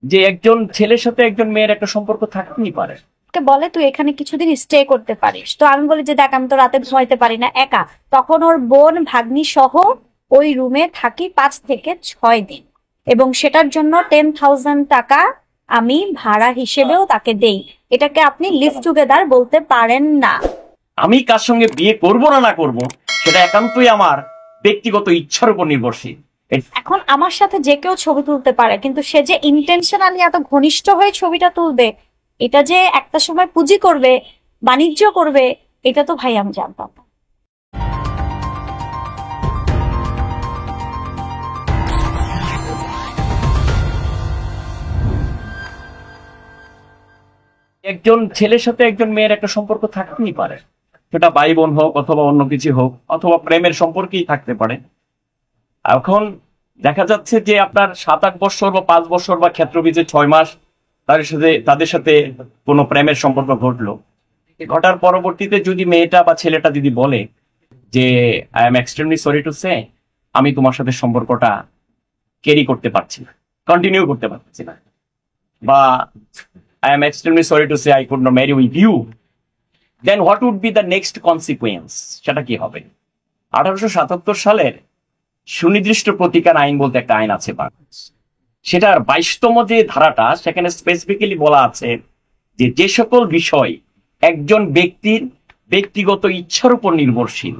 যে একজন ছেলের সাথে একজন মেয়ের একটা সম্পর্ক থাকতেই পারে। বলে তুই এখানে কিছুদিন স্টে করতে পারিস, তো আমি বলি যে দেখ আমি তো রাতে ঘুমাইতে পারি না একা। তখন ওর বোন ভাগ্নি সহ ওই রুমে থাকি 5 থেকে 6 দিন, এবং সেটার জন্য 10,000 টাকা আমি ভাড়া হিসেবেও তাকে দেই। এটাকে আপনি লিভ টুগেদার বলতে পারেন না। আমি কার সঙ্গে বিয়ে করব না না করব সেটা একান্তই আমার ব্যক্তিগত ইচ্ছার উপর নির্ভরশীল। এখন আমার সাথে যে কেউ ছবি তুলতে পারে, কিন্তু সে যে ইন্টেনশনালি এত ঘনিষ্ঠ হয়ে ছবিটা তুলবে, এটা যে একটা সময় পুঁজি করবে, বাণিজ্য করবে, এটা তো ভাই আমি জানতাম না। একজন ছেলের সাথে একজন মেয়ের একটা সম্পর্ক থাকতেই পারে, সেটা ভাই বোন হোক অথবা অন্য কিছু হোক, অথবা প্রেমের সম্পর্কেই থাকতে পারে। এখন দেখা যাচ্ছে যে আপনার 7-8 বছর বা 5 বছর বা ক্ষেত্রবিজে 6 মাস তাদের সাথে কোনো প্রেমের সম্পর্ক ঘটলো, ঘটার পরবর্তীতে যদি মেয়েটা বা ছেলেটা যদি বলে যে I am extremely sorry to say, আমি তোমার সাথে সম্পর্কটা ক্যারি করতে পারছি না, কন্টিনিউ করতে পারছি না, বা I am extremely sorry to say I could not marry with you, then what would be the next consequence? সেটা কি হবে? 1877 সালের সুনির্দিষ্ট প্রতিকার আইন বলতে একটা আইন আছে বাংলাদেশ, সেটার 22তম যে ধারাটা, সেখানে স্পেসিফিক্যালি বলা আছে যে যে সকল বিষয় একজন ব্যক্তির ব্যক্তিগত ইচ্ছার উপর নির্ভরশীল,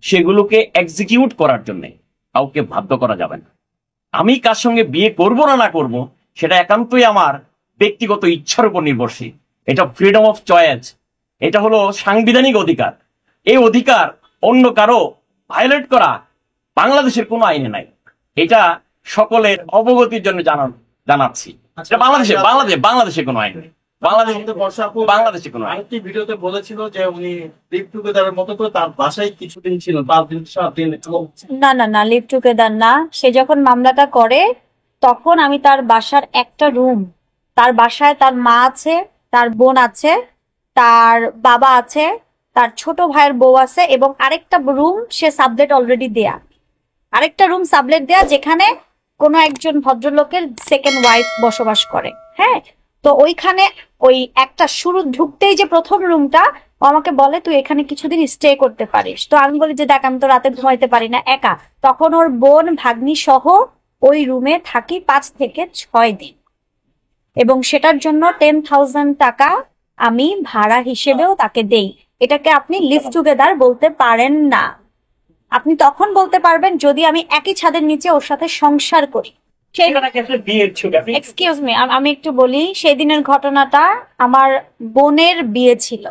সেগুলোকে এক্সিকিউট করার জন্য কাউকে বাধ্য করা যাবে না। আমি কার সঙ্গে বিয়ে করব না না করব সেটা একান্তই আমার ব্যক্তিগত ইচ্ছার উপর নির্ভরশীল। এটা ফ্রিডম অফ চয়েস, এটা হলো সাংবিধানিক অধিকার। এই অধিকার অন্য কারো ভায়োলেট করা বাংলাদেশের কোনো আইনে নাই। এটা সকলের অবগতির জন্য জানাচ্ছি। এটা বাংলাদেশে কোনো আইন নেই। বাংলাদেশে কোনো আইন। আরেকটি ভিডিওতে বলেছিল যে উনি লিভ টুগেদারের মতো করে তার বাসায় কিছুদিন ছিল, 5 দিন 7 দিন। না না না, লিভ টুগেদার না। সে যখন মামলাটা করে তখন আমি তার বাসার একটা রুম, তার বাসায় তার মা আছে, তার বোন আছে, তার বাবা আছে, তার ছোট ভাইয়ের বউ আছে, এবং আরেকটা রুম সে সাবলেট অলরেডি দেয়া, আরেকটা রুম সাবলেট দেয়া, যেখানে কোনো একজন ভদ্রলোকের সেকেন্ড ওয়াইফ বসবাস করে। হ্যাঁ, তো ওইখানে ওই একটা শুরু ঢুকতেই যে প্রথম রুমটা, ও আমাকে বলে তুই এখানে কিছুদিন স্টে করতে পারিস, তো আমি বলি যে দেখ আমি তো রাতে ঘুমাইতে পারি না একা। তখন ওর বোন ভাগ্নি সহ ওই রুমে থাকি 5 থেকে 6 দিন, এবং সেটার জন্য 10,000 টাকা আমি ভাড়া হিসেবেও তাকে দেই। এটাকে আপনি লিভ টুগেদার বলতে পারেন না। আপনি তখন বলতে পারবেন যদি আমি একই ছাদের নিচে ওর সাথে সংসার করি। এক্সকিউজ মি, আমি একটু বলি। সেদিনের ঘটনাটা, আমার বোনের বিয়ে ছিল,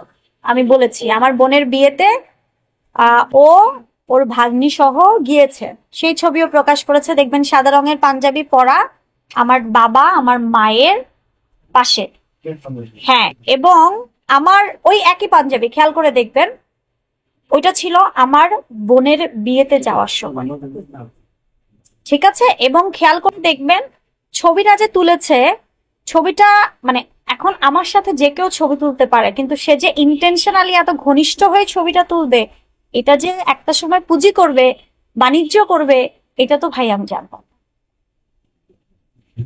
আমি বলেছি আমার বোনের বিয়েতে ও ওর ভাগ্নি সহ গিয়েছে, সেই ছবিও প্রকাশ করেছে। দেখবেন সাদা রঙের পাঞ্জাবি পরা, আমার বাবা আমার মায়ের পাশে। হ্যাঁ, এবং আমার ওই একই পাঞ্জাবি, খেয়াল করে দেখবেন, ওইটা ছিল আমার বোনের বিয়েতে যাওয়ার সময়। ঠিক আছে, এবং খেয়াল করে দেখবেন ছবিটা যে তুলেছে, ছবিটা মানে এখন আমার সাথে যে কেউ ছবি তুলতে পারে, কিন্তু সে যে ইন্টেনশনালি এত ঘনিষ্ঠ হয়ে ছবিটা তুলবে, এটা যে একটা সময় পুঁজি করবে, বাণিজ্য করবে, এটা তো ভাই আমি জানতাম।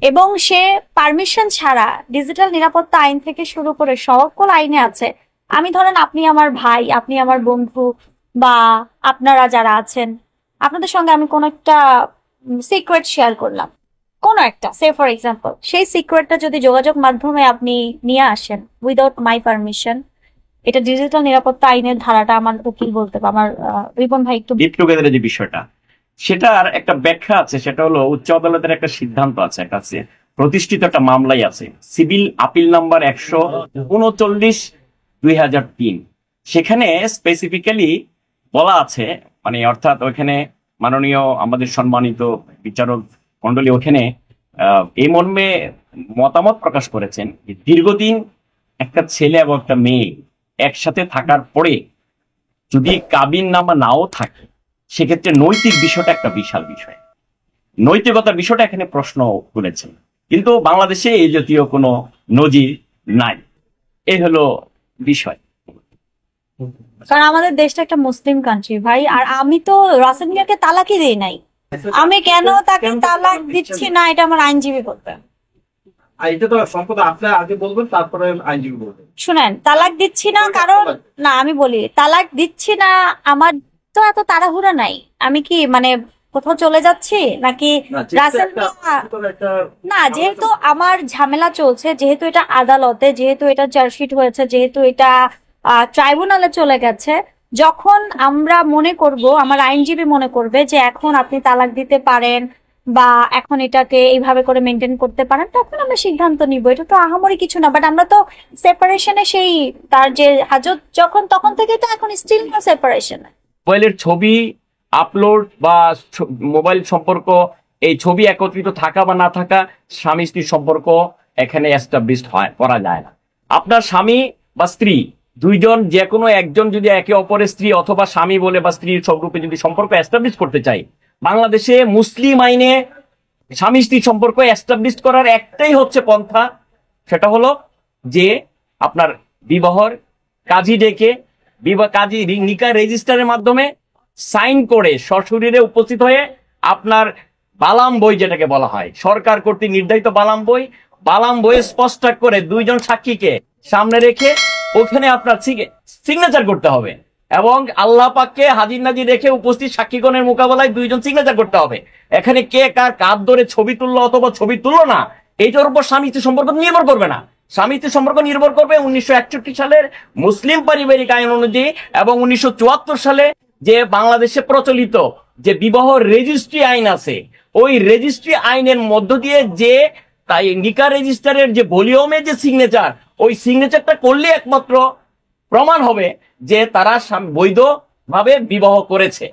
এবং সে পারমিশন ছাড়া ডিজিটাল নিরাপত্তা আইন থেকে শুরু করে সকল আইনে আছে। আমি ধরেন আপনি আমার ভাই, আপনি আমার বন্ধু, বা আপনারা যারা আছেন, আপনাদের সঙ্গে আমি কোন একটা সিক্রেট শেয়ার করলাম, কোন একটা, সে ফর এক্সাম্পল, সেই সিক্রেটটা যদি যোগাযোগ মাধ্যমে আপনি নিয়ে আসেন উইদাউট মাই পারমিশন, এটা ডিজিটাল নিরাপত্তা আইনের ধারাটা আমার উকিল বলতে পারে। আমার রিপন ভাই একটু লিভ টুগেদারের যে বিষয়টা, সেটার একটা ব্যাখ্যা আছে। সেটা হলো উচ্চ আদালতের একটা সিদ্ধান্ত আছে, একটা প্রতিষ্ঠিত একটা মামলাই আছে, সিভিল আপিল নাম্বার 139/2003। সেখানে স্পেসিফিক্যালি বলা আছে, মানে অর্থাৎ ওইখানে মাননীয় আমাদের সম্মানিত বিচারক মন্ডলী ওখানে এই মর্মে মতামত প্রকাশ করেছেন যে দীর্ঘদিন একটা ছেলে এবং একটা মেয়ে একসাথে থাকার পরে যদি কাবিন নামা নাও থাকে, সেক্ষেত্রে নৈতিক বিষয়টা একটা বিশাল বিষয়, নৈতিকতার বিষয়টা এখানে প্রশ্ন তুলেছেন। কিন্তু বাংলাদেশে এই জাতীয় কোনো নজির নাই, এই হলো বিষয়। কারণ আমাদের দেশটা একটা মুসলিম কান্ট্রি ভাই, আর আমি তো রাসেল মিয়াকে তালাকই দেই নাই। আমি কেন তাকে তালাক দিচ্ছি না, এটা আমার আইনজীবী বলবে। আর এটা তো সম্পদ আপনার আগে বলবেন, তারপরে আইনজীবী বলবেন। শুনেন, তালাক দিচ্ছি না কারণ, না আমি বলি তালাক দিচ্ছি না, আমার তো এত তাড়াহুড়া নাই। আমি কি মানে কোথাও চলে যাচ্ছি নাকি না, যেহেতু রাসেল একটা- মিয়া? একটা না, যেহেতু আমার ঝামেলা চলছে, যেহেতু এটা আদালতে, যেহেতু এটা চার্জশিট হয়েছে, যেহেতু এটা ট্রাইব্যুনালে চলে গেছে, যখন আমরা মনে করব, আমার আইনজীবী মনে করবে যে এখন আপনি তালাক দিতে পারেন বা এখন এটাকে এইভাবে করে মেনটেন করতে পারেন, তখন আমরা সিদ্ধান্ত নিব। এটা তো আহামরি কিছু না, বাট আমরা তো সেপারেশনে সেই তার যে হাজত যখন তখন থেকে তো এখন স্টিল না সেপারেশনে। মোবাইলের ছবি আপলোড বা মোবাইল সম্পর্ক, এই ছবি একত্রিত থাকা বা না থাকা, স্বামী স্ত্রীর সম্পর্ক এখানে এস্টাবলিশড হয় করা যায় না। আপনার স্বামী বা স্ত্রী দুইজন যে কোনো একজন যদি একে অপরের স্ত্রী অথবা স্বামী বলে বা স্ত্রীর স্বরূপে যদি সম্পর্ক এস্টাবলিশ করতে চাই, বাংলাদেশে মুসলিম আইনে স্বামী স্ত্রী সম্পর্ক এস্টাবলিশ করার একটাই হচ্ছে পন্থা, সেটা হলো যে আপনার বিবাহর কাজী ডেকে কাজী নিকাহ রেজিস্টারের মাধ্যমে সাইন করে সশরীরে উপস্থিত হয়ে আপনার বালাম বই, যেটাকে বলা হয় সরকার কর্তৃক নির্ধারিত বালাম বইয়ে স্পষ্ট করে দুইজন সাক্ষীকে সামনে রেখে ওখানে আপনার সিগনেচার করতে হবে এবং আল্লাহ পাককে হাজির নাজির রেখে উপস্থিত সাক্ষীগণের মোকাবেলায় দুইজন সিগনেচার করতে হবে। এখানে কে কার কাঁধ ধরে ছবি তুললো অথবা ছবি তুললো না, এইটার উপর স্বামী স্ত্রী সম্পর্ক নির্ভর করবে না। স্বামী স্ত্রী সম্পর্ক নির্ভর করবে 1961 সালের মুসলিম পারিবারিক আইন অনুযায়ী এবং 1974 সালে যে বাংলাদেশে প্রচলিত যে বিবাহ রেজিস্ট্রি আইন আছে, ওই রেজিস্ট্রি আইনের মধ্য দিয়ে যে তাই নিকাহ রেজিস্টারের যে ভলিউমে যে সিগনেচার, ওই সিগনেচারটা করলে একমাত্র প্রমাণ হবে যে তারা বৈধভাবে বিবাহ করেছে।